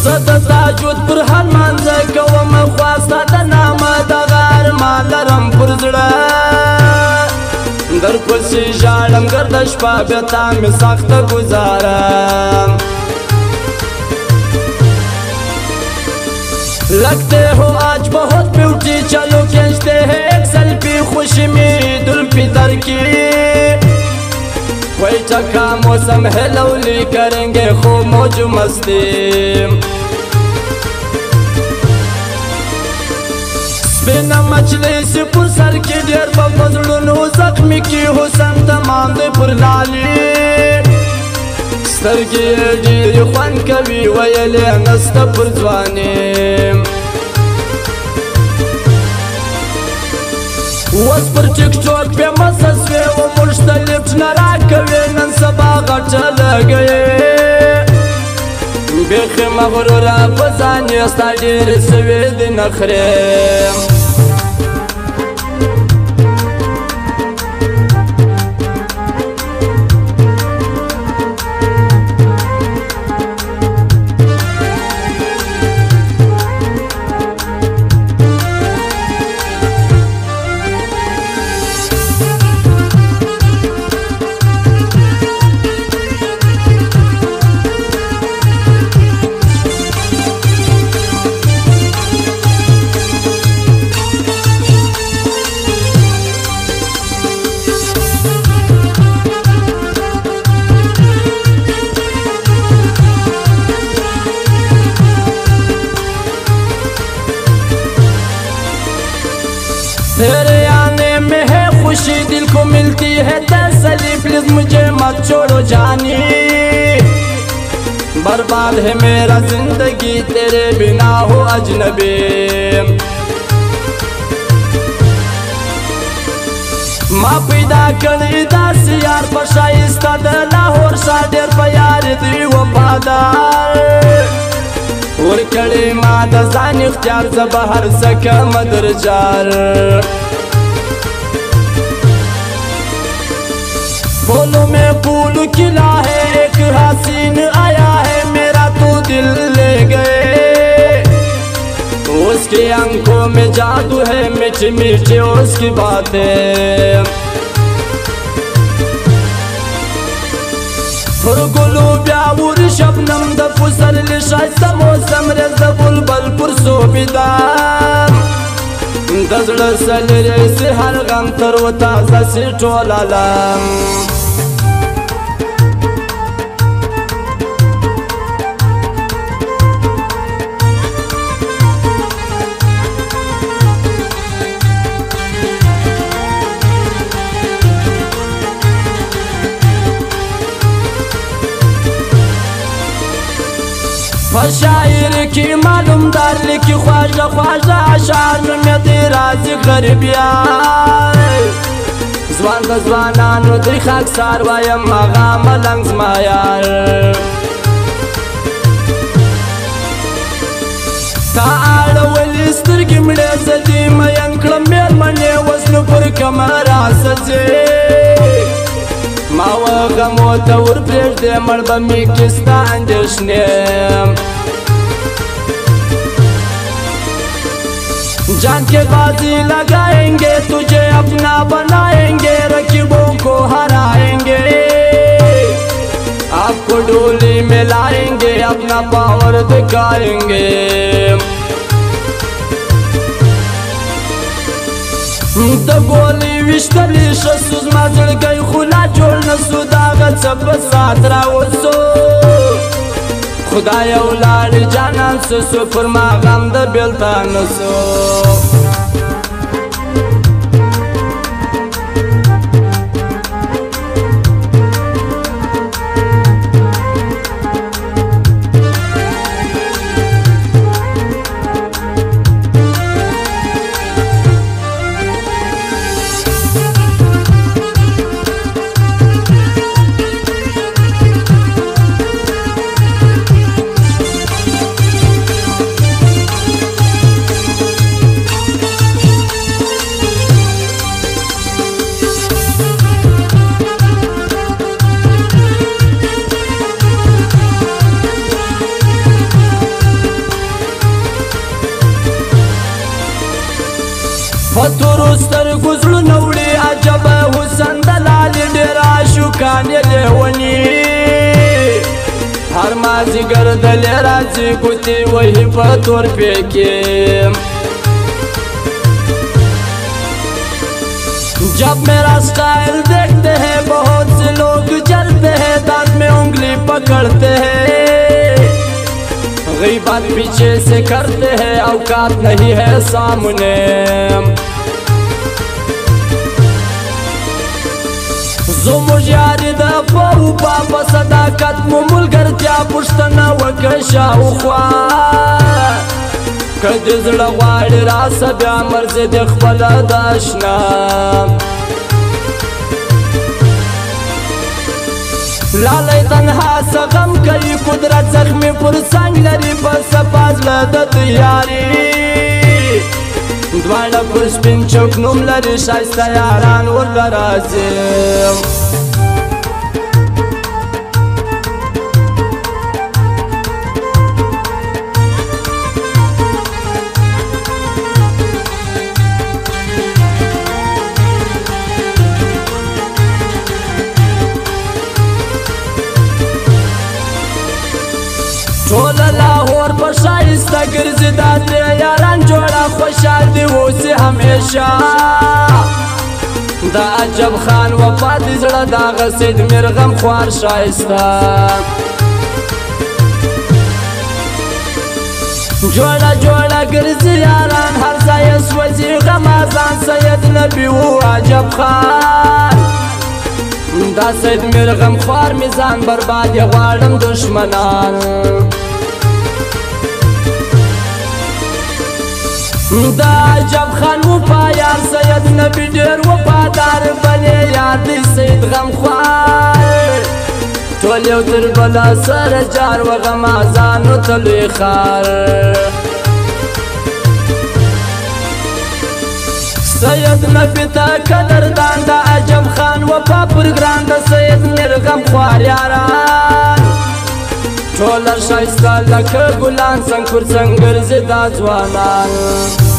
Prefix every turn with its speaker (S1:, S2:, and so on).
S1: زه د تاجود پر حال مانځه کوم خوا ستا د نامه دغه ارمان لرم پر زړه در پسې ژاړم ګرده شپه بیا تا مې سخته ګزاره लगते हो आज बहुत ब्यूटी चलो खींचते हैं एक सेल्फी खुशी मेरी दुल फितर की कोई चक्का मौसम है लवली करेंगे खूब मौज मस्ती बिना मछली से पुसर की डेर बजड़ू जख्मी की हुसन तमाम दे पुरलाली سترګې ډېرې خوند کوي ویلې نسته پر ځواني اوس پر ټیک ټاک بیا مزه سوې و موږ ته لیفټ نه راکوي نن سبا غټه لګوي بیخي مغروره په ځان یې ستا ډېرې سوې دي نخرې तेरे आने में है खुशी दिल को मिलती है तसल्ली प्लीज मुझे मत छोड़ो जानी बर्बाद है मेरा जिंदगी तेरे बिना हो अजनबी माँ पैदा करी दास यार पशाइस्ता द लाहौर शादेर प्यार दी वफादार और कड़ी माँ द जान इख्तियार जबहर सका मदरजार बोलो में फूल खिला है एक हसीन आया है मेरा तो दिल ले गए उसकी आंखों में जादू है मीठी मीठी उसकी बातें गुलू ब्यावर शबनम द फुसल शाइस्ता मौसम रज बुलबुल पुरसो बिदार दजड़ सलरे से हर गम तर वो ताजा से टोलाला शायर की मालूम दार लिखी ख्वाजा ख्वाजा अशार में तेरा जिक्र बिया जवान द जवानानो दी खाक सार वायम मगा मलंग मायार ताड़ वली स्तरगी मड़े सदी मयन क्लमेर मने वस्नु पर कमरा सजे मावा गमो तवर प्रेश दे मरबमी किस्ता अंजशने जान के बाजी लगाएंगे तुझे अपना बनाएंगे रकीबों को हराएंगे आपको डोली में लाएंगे अपना पावर दिखाएंगे तो गोली विश्तली शसूज माजड़ गई खुला जोड़ न सुदागत सब साथ रावसो खुदा औलाद जानन सो फरमा गम द बेलतान सो لیدلې راځي ګوتې وهي په تورپې کې जब मेरा स्टाइल देखते हैं बहुत से लोग जलते हैं दांत में उंगली पकड़ते हैं गीबत पीछे से करते हैं औकात नहीं है सामने زموږ یاري د پوپا په صداقت مو ملګرتیا پوښتنه وکړه شاوخوا که دې زړه غواړي راسه بیا مرزي دې خپله د اشنا لالی تنها څه غم کوي قدرت زخمي پر څنګ لري په صفا زړه د تیاري دواړه پر سپین چوک نوم لري ښایسته یاران ورله راځي ټول لاهور په ښایسته ګرځي دا درې یاران جوړه خوشحال دي اوسي همیشه د عجب خان وفا د زړه د هغه سید میرغم خوار ښایسته جوړه جوړه ګرځي یاران هر ځای یې سوځي غمازان سید نبي و عجب خان دا سید میرغم خوار میزان برباد یې غواړم دشمنان دا عجب خان وفایار سید نبی ډېر وفادار بلې یار دی سید غمخوار ټول یو تر بله سره جار و غمازانو ته لوی خار سید نبی ته قدردان د عجب خان وفا پر ګران د سید میرغم خوار یاران ټوله ښایسته لکه ګلان څنګ پر څنګ ګرځي دا ځوانان